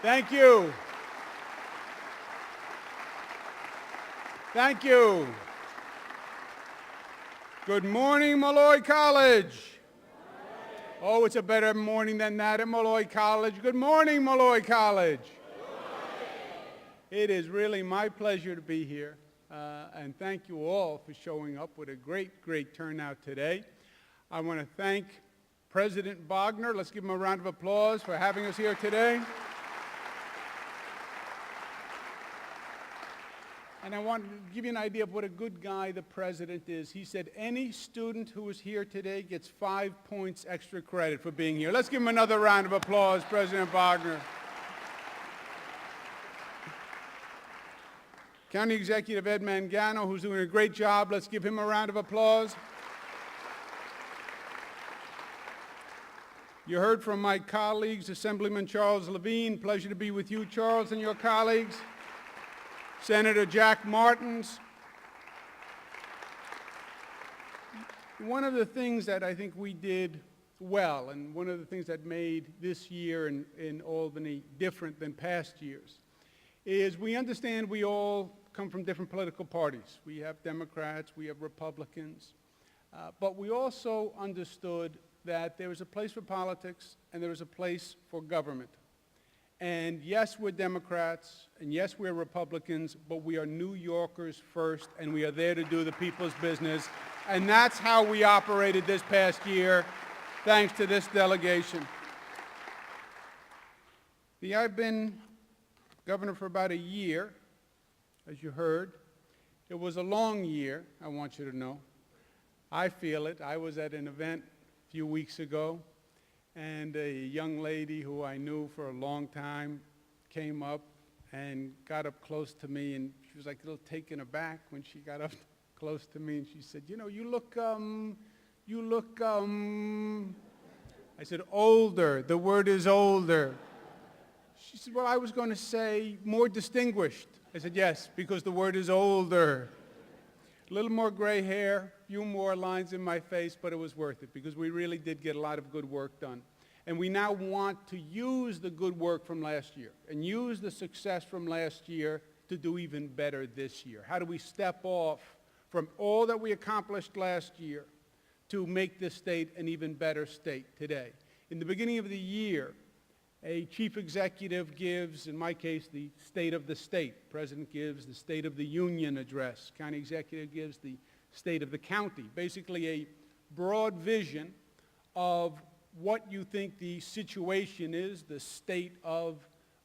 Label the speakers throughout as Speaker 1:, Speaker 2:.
Speaker 1: Thank you. Thank you. Good morning, Molloy College. Oh, it's a better morning than that at Molloy College. Good morning, Molloy College. It is really my pleasure to be here, and thank you all for showing up with a great turnout today. I want to thank President Bogner. Let's give him a round of applause for having us here today. And I want to give you an idea of what a good guy the president is. He said any student who is here today gets 5 points extra credit for being here. Let's give him another round of applause, President Bogner. County Executive Ed Mangano, who's doing a great job. Let's give him a round of applause. You heard from my colleagues, Assemblyman Charles Levine. Pleasure to be with you, Charles, and your colleagues. Senator Jack Martins. One of the things that I think we did well, and one of the things that made this year in Albany different than past years, is we understand we all come from different political parties. We have Democrats, we have Republicans, but we also understood that there was a place for politics and there was a place for government. And yes, we're Democrats, and yes, we're Republicans, but we are New Yorkers first, and we are there to do the people's business. And that's how we operated this past year, thanks to this delegation. I've been governor for about a year, as you heard. It was a long year, I want you to know. I feel it. I was at an event a few weeks ago, and a young lady who I knew for a long time came up and got up close to me, and she was like a little taken aback when she got up close to me, and she said, you know, you look, I said, older. The word is older. She said, well, I was going to say more distinguished. I said, yes, because the word is older. A little more gray hair, a few more lines in my face, but it was worth it because we really did get a lot of good work done. And we now want to use the good work from last year and use the success from last year to do even better this year. How do we step off from all that we accomplished last year to make this state an even better state today? In the beginning of the year, a chief executive gives, in my case, the state of the state. President gives the State of the Union address. County executive gives the state of the county. Basically a broad vision of what you think the situation is, the state of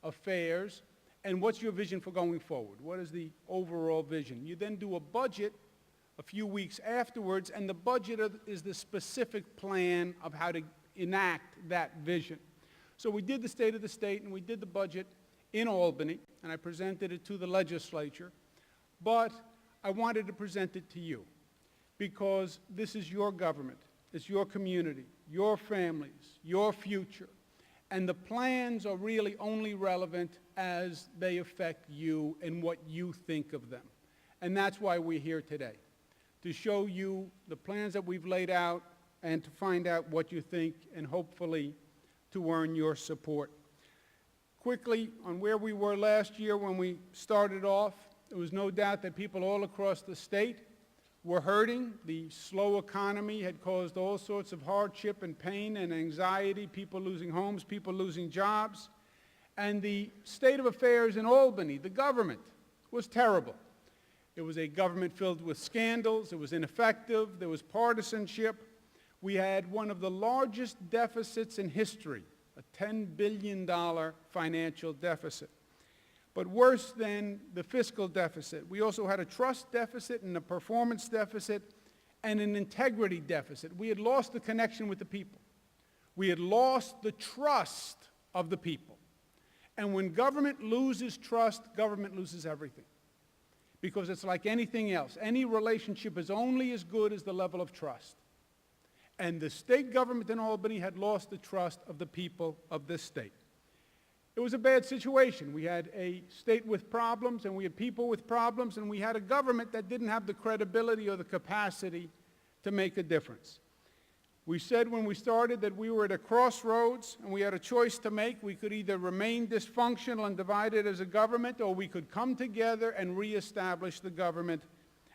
Speaker 1: affairs, and what's your vision for going forward. What is the overall vision? You then do a budget a few weeks afterwards, and the budget is the specific plan of how to enact that vision. So we did the state of the state, and we did the budget in Albany, and I presented it to the legislature, but I wanted to present it to you because this is your government, it's your community, your families, your future, and the plans are really only relevant as they affect you and what you think of them. And that's why we're here today, to show you the plans that we've laid out and to find out what you think and hopefully to earn your support. Quickly, on where we were last year when we started off, there was no doubt that people all across the state were hurting. The slow economy had caused all sorts of hardship and pain and anxiety, people losing homes, people losing jobs. And the state of affairs in Albany, the government, was terrible. It was a government filled with scandals. It was ineffective. There was partisanship. We had one of the largest deficits in history, a $10 billion financial deficit. But worse than the fiscal deficit, we also had a trust deficit and a performance deficit and an integrity deficit. We had lost the connection with the people. We had lost the trust of the people. And when government loses trust, government loses everything. Because it's like anything else. Any relationship is only as good as the level of trust. And the state government in Albany had lost the trust of the people of this state. It was a bad situation. We had a state with problems, and we had people with problems, and we had a government that didn't have the credibility or the capacity to make a difference. We said when we started that we were at a crossroads and we had a choice to make. We could either remain dysfunctional and divided as a government, or we could come together and reestablish the government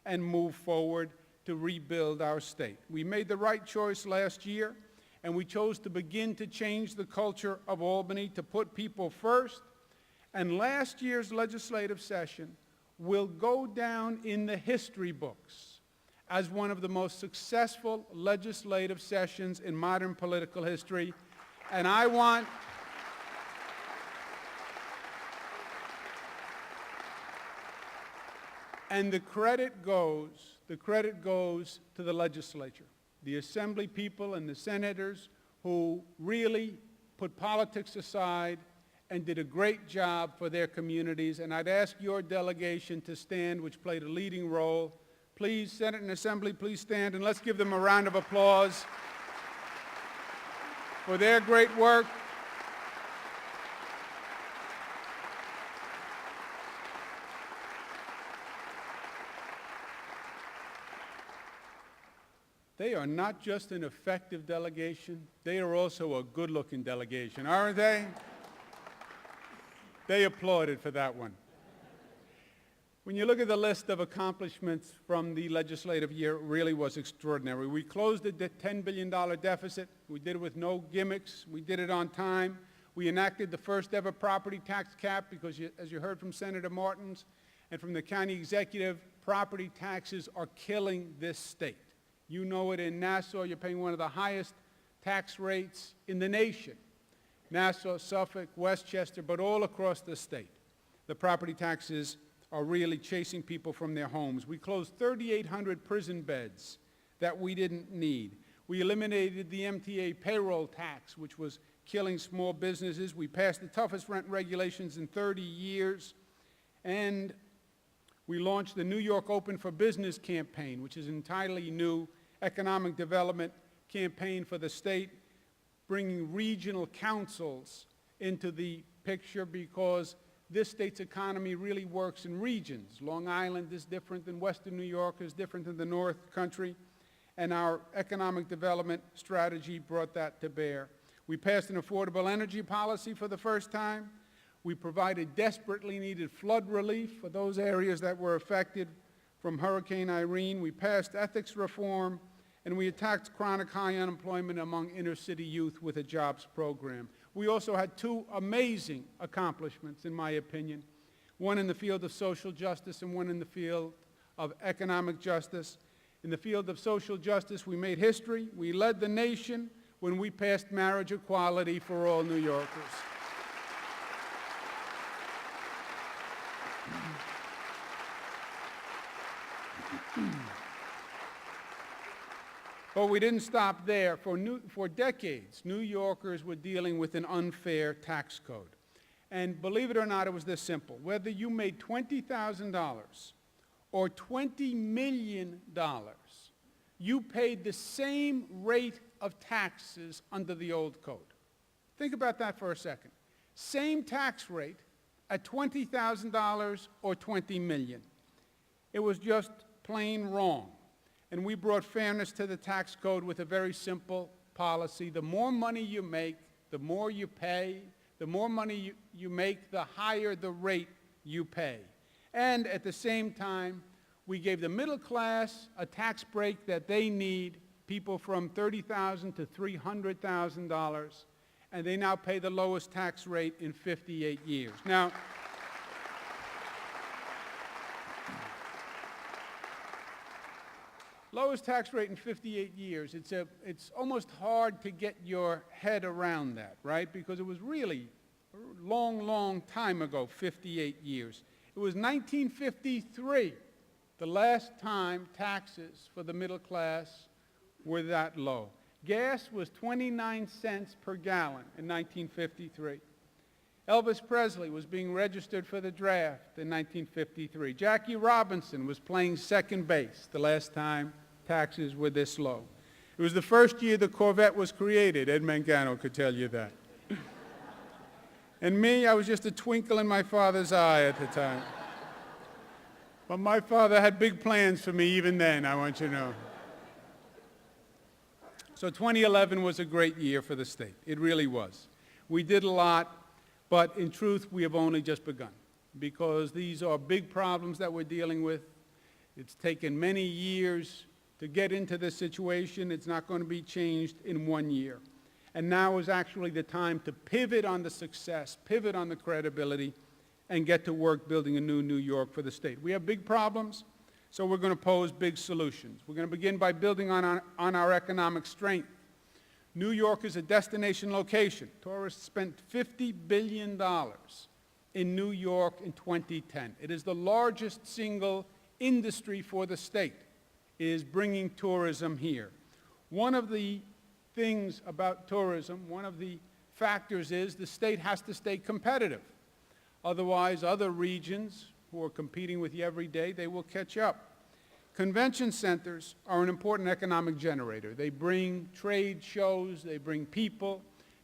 Speaker 1: and move forward to rebuild our state. We made the right choice last year, and we chose to begin to change the culture of Albany, to put people first. And last year's legislative session will go down in the history books as one of the most successful legislative sessions in modern political history. And I want and the credit goes to the legislature, the assembly people and the senators who really put politics aside and did a great job for their communities. And I'd ask your delegation to stand, which played a leading role. Please, Senate and Assembly, please stand, and let's give them a round of applause for their great work. They are not just an effective delegation, they are also a good-looking delegation, aren't they? They applauded for that one. When you look at the list of accomplishments from the legislative year, it really was extraordinary. We closed the $10 billion deficit. We did it with no gimmicks. We did it on time. We enacted the first ever property tax cap because, as you heard from Senator Martins and from the county executive, property taxes are killing this state. You know it in Nassau. You're paying one of the highest tax rates in the nation. Nassau, Suffolk, Westchester, but all across the state. The property taxes are really chasing people from their homes. We closed 3,800 prison beds that we didn't need. We eliminated the MTA payroll tax, which was killing small businesses. We passed the toughest rent regulations in 30 years. And we launched the New York Open for Business campaign, which is an entirely new economic development campaign for the state, bringing regional councils into the picture because this state's economy really works in regions. Long Island is different than Western New York, is different than the North Country, and our economic development strategy brought that to bear. We passed an affordable energy policy for the first time. We provided desperately needed flood relief for those areas that were affected from Hurricane Irene. We passed ethics reform, and we attacked chronic high unemployment among inner-city youth with a jobs program. We also had two amazing accomplishments, in my opinion, one in the field of social justice and one in the field of economic justice. In the field of social justice, we made history. We led the nation when we passed marriage equality for all New Yorkers. But we didn't stop there. For decades, New Yorkers were dealing with an unfair tax code. And believe it or not, it was this simple. Whether you made $20,000 or $20 million, you paid the same rate of taxes under the old code. Think about that for a second. Same tax rate at $20,000 or $20 million. It was just plain wrong. And we brought fairness to the tax code with a very simple policy. The more money you make, the more you pay. The more money you make, the higher the rate you pay. And at the same time, we gave the middle class a tax break that they need, people from $30,000 to $300,000, and they now pay the lowest tax rate in 58 years. Now, lowest tax rate in 58 years. It's almost hard to get your head around that, right? Because it was really a long, long time ago, 58 years. It was 1953, the last time taxes for the middle class were that low. Gas was 29 cents per gallon in 1953. Elvis Presley was being registered for the draft in 1953. Jackie Robinson was playing second base the last time taxes were this low. It was the first year the Corvette was created. Ed Mangano could tell you that. And me, I was just a twinkle in my father's eye at the time. But my father had big plans for me even then, I want you to know. So 2011 was a great year for the state. It really was. We did a lot, but in truth, we have only just begun, because these are big problems that we're dealing with. It's taken many years to get into this situation. It's not going to be changed in 1 year. And now is actually the time to pivot on the success, pivot on the credibility, and get to work building a new New York for the state. We have big problems, so we're going to pose big solutions. We're going to begin by building on our economic strength. New York is a destination location. Tourists spent $50 billion in New York in 2010. It is the largest single industry for the state, is bringing tourism here. One of the things about tourism, one of the factors is the state has to stay competitive. Otherwise, other regions who are competing with you every day, they will catch up. Convention centers are an important economic generator. They bring trade shows, they bring people,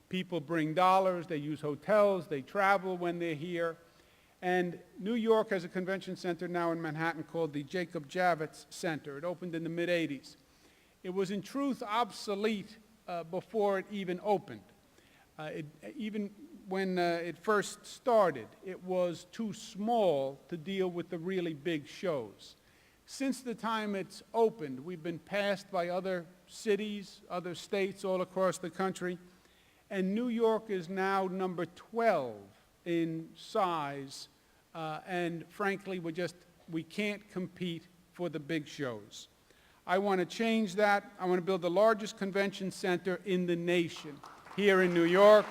Speaker 1: people bring dollars, they use hotels, they travel when they're here. And New York has a convention center now in Manhattan called the Jacob Javits Center. It opened in the mid-'80s. It was in truth obsolete before it even opened. Even when it first started, it was too small to deal with the really big shows. Since the time it's opened, we've been passed by other cities, other states all across the country, and New York is now number 12 in size, and frankly, we can't compete for the big shows. I want to change that. I want to build the largest convention center in the nation here in New York.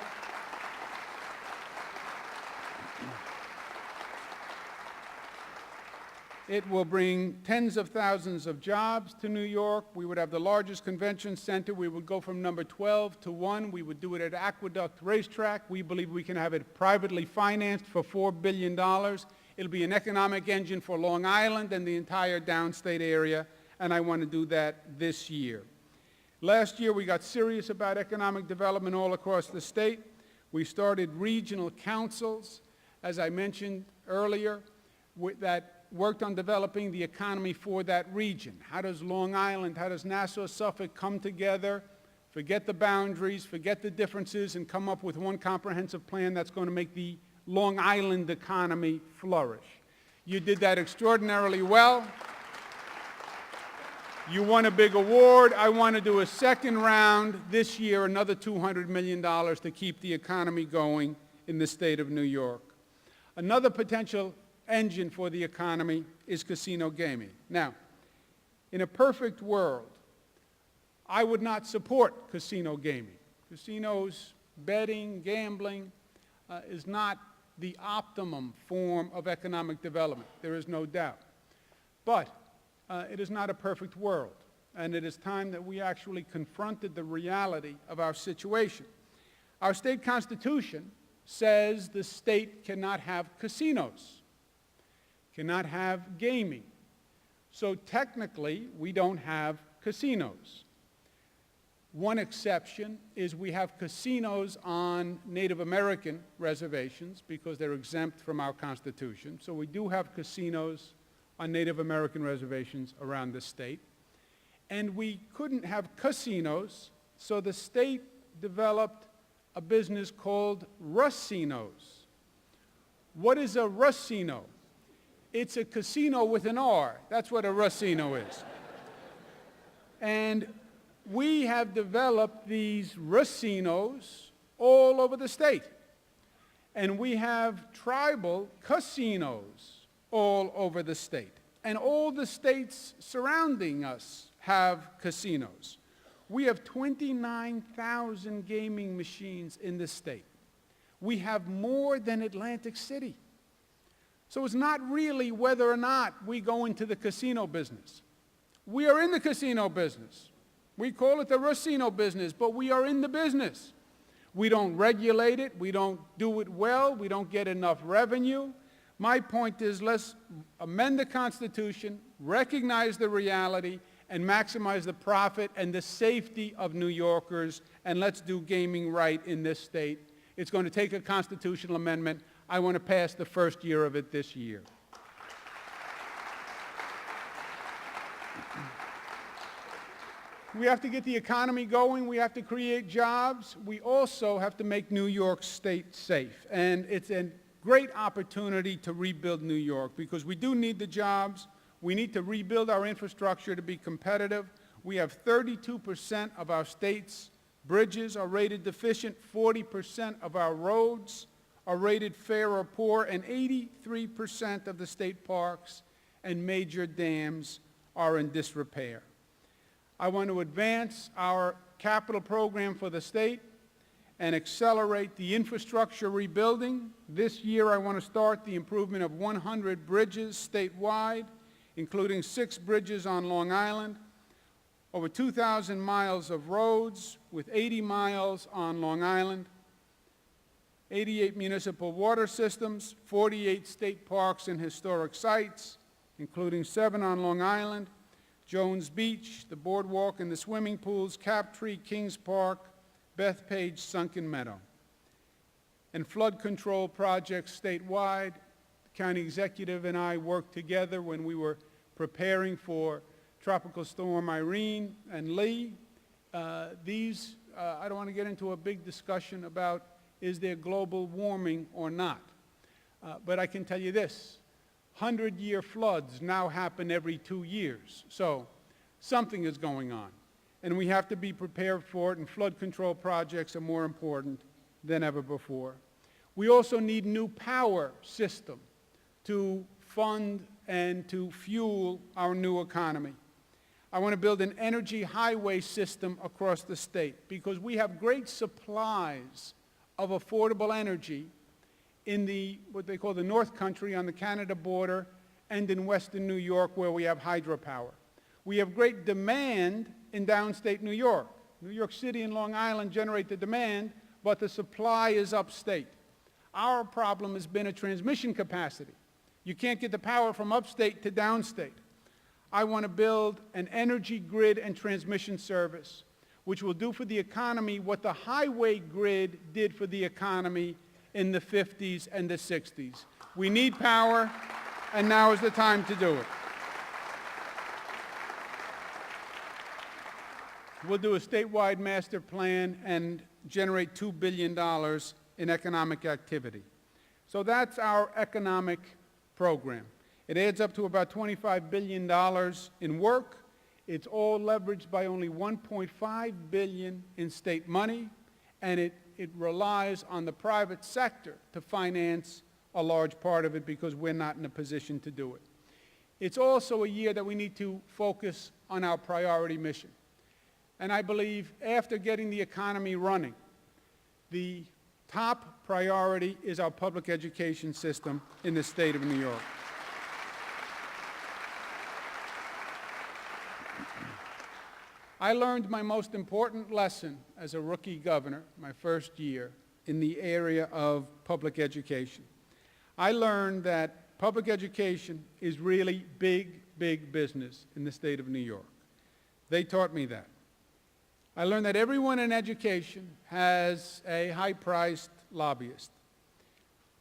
Speaker 1: It will bring tens of thousands of jobs to New York. We would have the largest convention center. We would go from number 12 to 1. We would do it at Aqueduct Racetrack. We believe we can have it privately financed for $4 billion. It'll be an economic engine for Long Island and the entire downstate area, and I want to do that this year. Last year, we got serious about economic development all across the state. We started regional councils, as I mentioned earlier, that worked on developing the economy for that region. How does Long Island, how does Nassau, Suffolk come together, forget the boundaries, forget the differences, and come up with one comprehensive plan that's going to make the Long Island economy flourish? You did that extraordinarily well. You won a big award. I want to do a second round this year, another $200 million to keep the economy going in the state of New York. Another potential engine for the economy is casino gaming. Now, in a perfect world, I would not support casino gaming. Casinos, betting, gambling is not the optimum form of economic development. There is no doubt. But it is not a perfect world, and it is time that we actually confronted the reality of our situation. Our state constitution says the state cannot have casinos, cannot have gaming. So technically, we don't have casinos. One exception is we have casinos on Native American reservations because they're exempt from our Constitution. So we do have casinos on Native American reservations around the state. And we couldn't have casinos, so the state developed a business called racinos. What is a racino? It's a casino with an R. That's what a racino is. And we have developed these racinos all over the state. And we have tribal casinos all over the state. And all the states surrounding us have casinos. We have 29,000 gaming machines in the state. We have more than Atlantic City. So it's not really whether or not we go into the casino business. We are in the casino business. We call it the racino business, but we are in the business. We don't regulate it. We don't do it well. We don't get enough revenue. My point is, let's amend the Constitution, recognize the reality, and maximize the profit and the safety of New Yorkers, and let's do gaming right in this state. It's going to take a constitutional amendment. I want to pass the first year of it this year. We have to get the economy going. We have to create jobs. We also have to make New York State safe. And it's a great opportunity to rebuild New York because we do need the jobs. We need to rebuild our infrastructure to be competitive. We have 32% of our state's bridges are rated deficient, 40% of our roads are rated fair or poor, and 83% of the state parks and major dams are in disrepair. I want to advance our capital program for the state and accelerate the infrastructure rebuilding. This year I want to start the improvement of 100 bridges statewide, including 6 bridges on Long Island, over 2,000 miles of roads with 80 miles on Long Island, 88 municipal water systems, 48 state parks and historic sites, including 7 on Long Island, Jones Beach, the boardwalk and the swimming pools, Captree, Kings Park, Bethpage, Sunken Meadow. And flood control projects statewide. The county executive and I worked together when we were preparing for Tropical Storm Irene and Lee. I don't want to get into a big discussion about is there global warming or not. But I can tell you this, 100-year floods now happen every 2 years. So something is going on. And we have to be prepared for it, and flood control projects are more important than ever before. We also need new power system to fund and to fuel our new economy. I want to build an energy highway system across the state because we have great supplies of affordable energy in what they call the North Country on the Canada border and in western New York where we have hydropower. We have great demand in downstate New York. New York City and Long Island generate the demand, but the supply is upstate. Our problem has been a transmission capacity. You can't get the power from upstate to downstate. I want to build an energy grid and transmission service which will do for the economy what the highway grid did for the economy in the 50s and the 60s. We need power, and now is the time to do it. We'll do a statewide master plan and generate $2 billion in economic activity. So that's our economic program. It adds up to about $25 billion in work. It's all leveraged by only $1.5 billion in state money, and it relies on the private sector to finance a large part of it because we're not in a position to do it. It's also a year that we need to focus on our priority mission. And I believe after getting the economy running, the top priority is our public education system in the state of New York. I learned my most important lesson as a rookie governor, my first year, in the area of public education. I learned that public education is really big, big business in the state of New York. They taught me that. I learned that everyone in education has a high-priced lobbyist.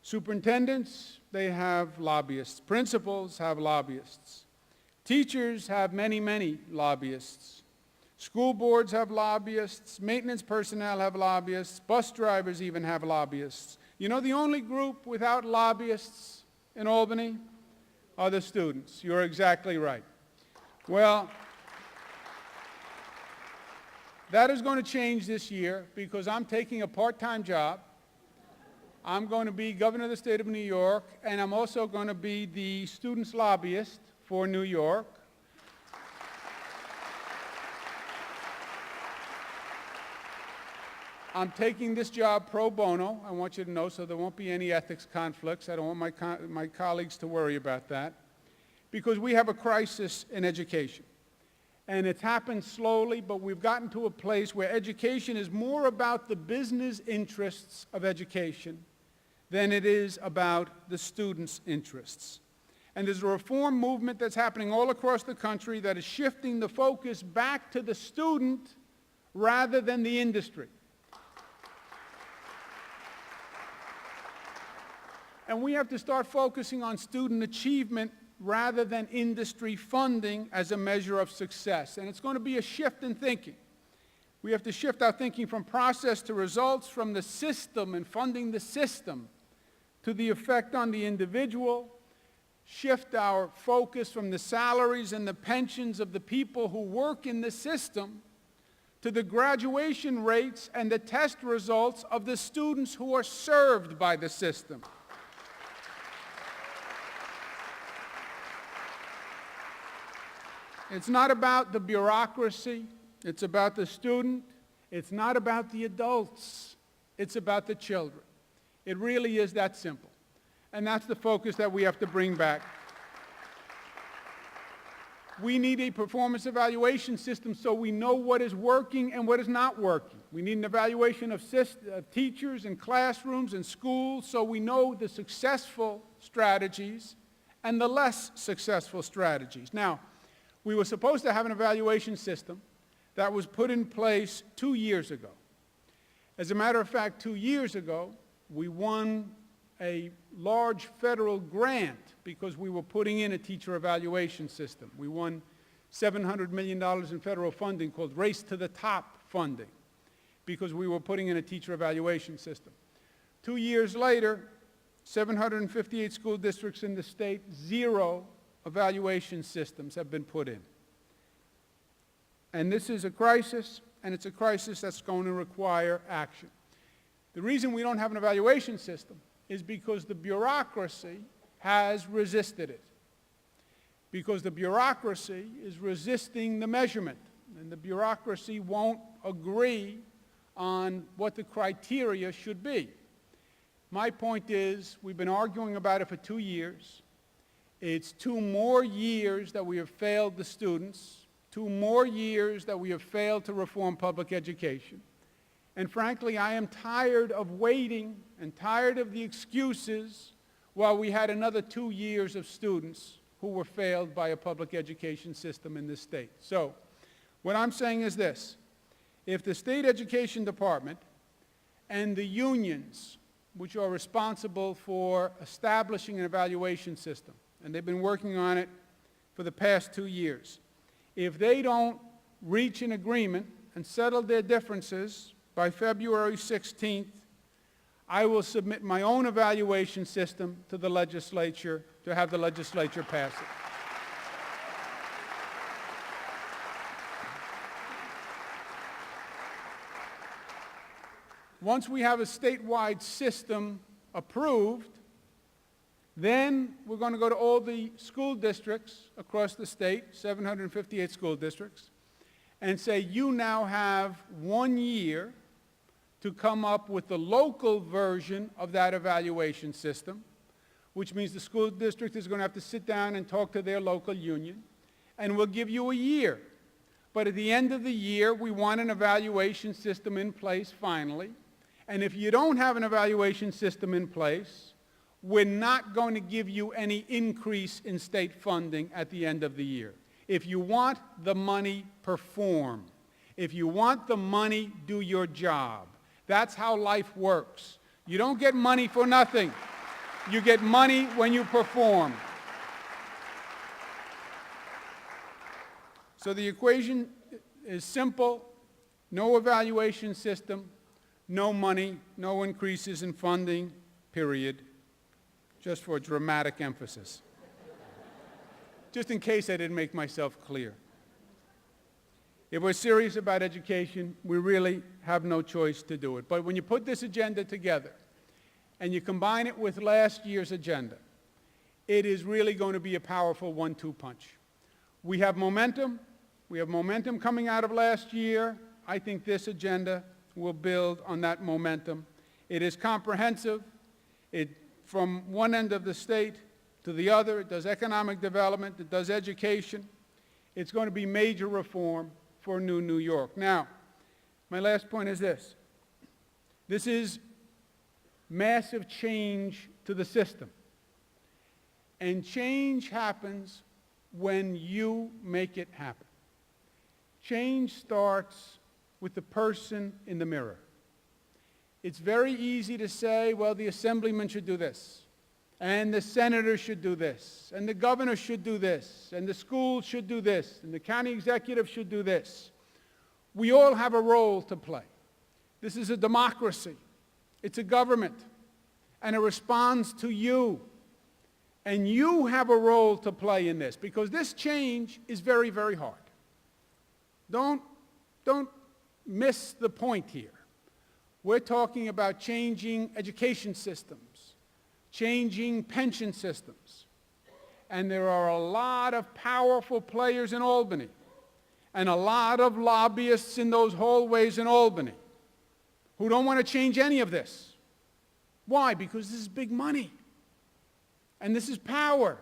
Speaker 1: Superintendents, they have lobbyists. Principals have lobbyists. Teachers have many, many lobbyists. School boards have lobbyists, maintenance personnel have lobbyists, bus drivers even have lobbyists. You know the only group without lobbyists in Albany are the students. You're exactly right. Well, that is going to change this year because I'm taking a part-time job. I'm going to be governor of the state of New York, and I'm also going to be the students' lobbyist for New York. I'm taking this job pro bono, I want you to know, so there won't be any ethics conflicts. I don't want my colleagues to worry about that, because we have a crisis in education. And it's happened slowly, but we've gotten to a place where education is more about the business interests of education than it is about the students' interests. And there's a reform movement that's happening all across the country that is shifting the focus back to the student rather than the industry. And we have to start focusing on student achievement rather than industry funding as a measure of success. And it's going to be a shift in thinking. We have to shift our thinking from process to results, from the system and funding the system to the effect on the individual, shift our focus from the salaries and the pensions of the people who work in the system to the graduation rates and the test results of the students who are served by the system. It's not about the bureaucracy. It's about the student. It's not about the adults. It's about the children. It really is that simple. And that's the focus that we have to bring back. We need a performance evaluation system so we know what is working and what is not working. We need an evaluation of teachers and classrooms and schools so we know the successful strategies and the less successful strategies. Now, we were supposed to have an evaluation system that was put in place 2 years ago. As a matter of fact, 2 years ago, we won a large federal grant because we were putting in a teacher evaluation system. We won $700 million in federal funding called Race to the Top funding because we were putting in a teacher evaluation system. 2 years later, 758 school districts in the state, 0 evaluation systems have been put in. And this is a crisis, and it's a crisis that's going to require action. The reason we don't have an evaluation system is because the bureaucracy has resisted it. Because the bureaucracy is resisting the measurement, and the bureaucracy won't agree on what the criteria should be. My point is, we've been arguing about it for 2 years. It's 2 more years that we have failed the students, 2 more years that we have failed to reform public education. And frankly, I am tired of waiting and tired of the excuses while we had another 2 years of students who were failed by a public education system in this state. So, what I'm saying is this. If the state education department and the unions, which are responsible for establishing an evaluation system, and they've been working on it for the past 2 years, if they don't reach an agreement and settle their differences by February 16th, I will submit my own evaluation system to the legislature to have the legislature pass it. Once we have a statewide system approved, then we're going to go to all the school districts across the state, 758 school districts, and say, you now have 1 year to come up with the local version of that evaluation system, which means the school district is going to have to sit down and talk to their local union, and we'll give you a year. But at the end of the year, we want an evaluation system in place finally, and if you don't have an evaluation system in place, we're not going to give you any increase in state funding at the end of the year. If you want the money, perform. If you want the money, do your job. That's how life works. You don't get money for nothing. You get money when you perform. So the equation is simple. No evaluation system, no money, no increases in funding, period. Just for dramatic emphasis. Just in case I didn't make myself clear. If we're serious about education, we really have no choice to do it. But when you put this agenda together and you combine it with last year's agenda, it is really going to be a powerful 1-2 punch. We have momentum. We have momentum coming out of last year. I think this agenda will build on that momentum. It is comprehensive. From one end of the state to the other, it does economic development, it does education. It's going to be major reform for New York. Now, my last point is this. This is massive change to the system. And change happens when you make it happen. Change starts with the person in the mirror. It's very easy to say, well, the assemblyman should do this, and the senator should do this, and the governor should do this, and the school should do this, and the county executive should do this. We all have a role to play. This is a democracy. It's a government, and it responds to you. And you have a role to play in this, because this change is very, very hard. Don't miss the point here. We're talking about changing education systems, changing pension systems. And there are a lot of powerful players in Albany, and a lot of lobbyists in those hallways in Albany who don't want to change any of this. Why? Because this is big money. And this is power.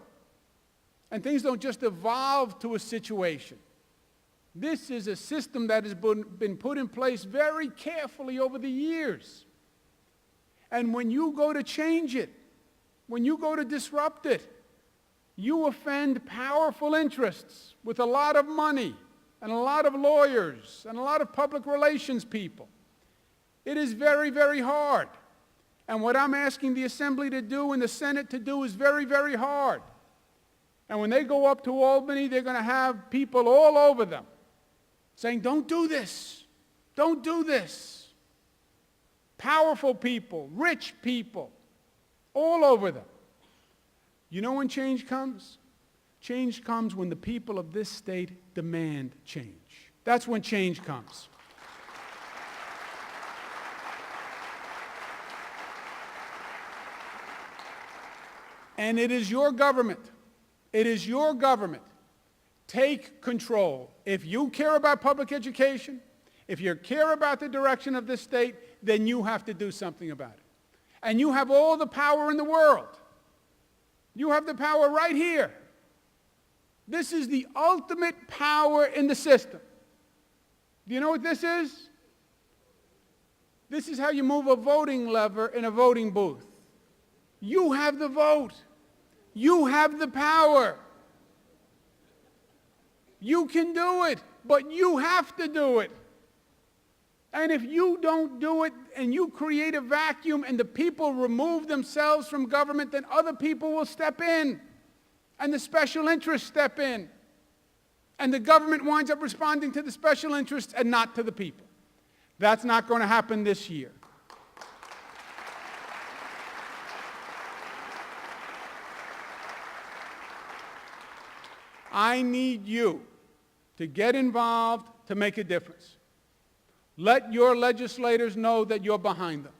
Speaker 1: And things don't just evolve to a situation. This is a system that has been put in place very carefully over the years. And when you go to change it, when you go to disrupt it, you offend powerful interests with a lot of money and a lot of lawyers and a lot of public relations people. It is very, very hard. And what I'm asking the Assembly to do and the Senate to do is very, very hard. And when they go up to Albany, they're going to have people all over them saying, don't do this. Don't do this. Powerful people, rich people, all over them. You know when change comes? Change comes when the people of this state demand change. That's when change comes. And it is your government. It is your government. Take control. If you care about public education, if you care about the direction of this state, then you have to do something about it. And you have all the power in the world. You have the power right here. This is the ultimate power in the system. Do you know what this is? This is how you move a voting lever in a voting booth. You have the vote. You have the power. You can do it, but you have to do it. And if you don't do it and you create a vacuum and the people remove themselves from government, then other people will step in. And the special interests step in. And the government winds up responding to the special interests and not to the people. That's not going to happen this year. I need you to get involved to make a difference. Let your legislators know that you're behind them.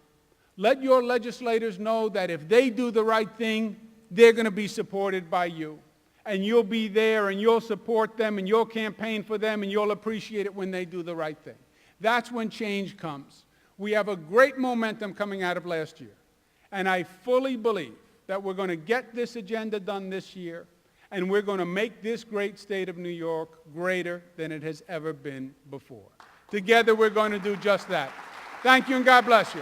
Speaker 1: Let your legislators know that if they do the right thing, they're going to be supported by you. And you'll be there and you'll support them and you'll campaign for them and you'll appreciate it when they do the right thing. That's when change comes. We have a great momentum coming out of last year. And I fully believe that we're going to get this agenda done this year. And we're going to make this great state of New York greater than it has ever been before. Together, we're going to do just that. Thank you, and God bless you.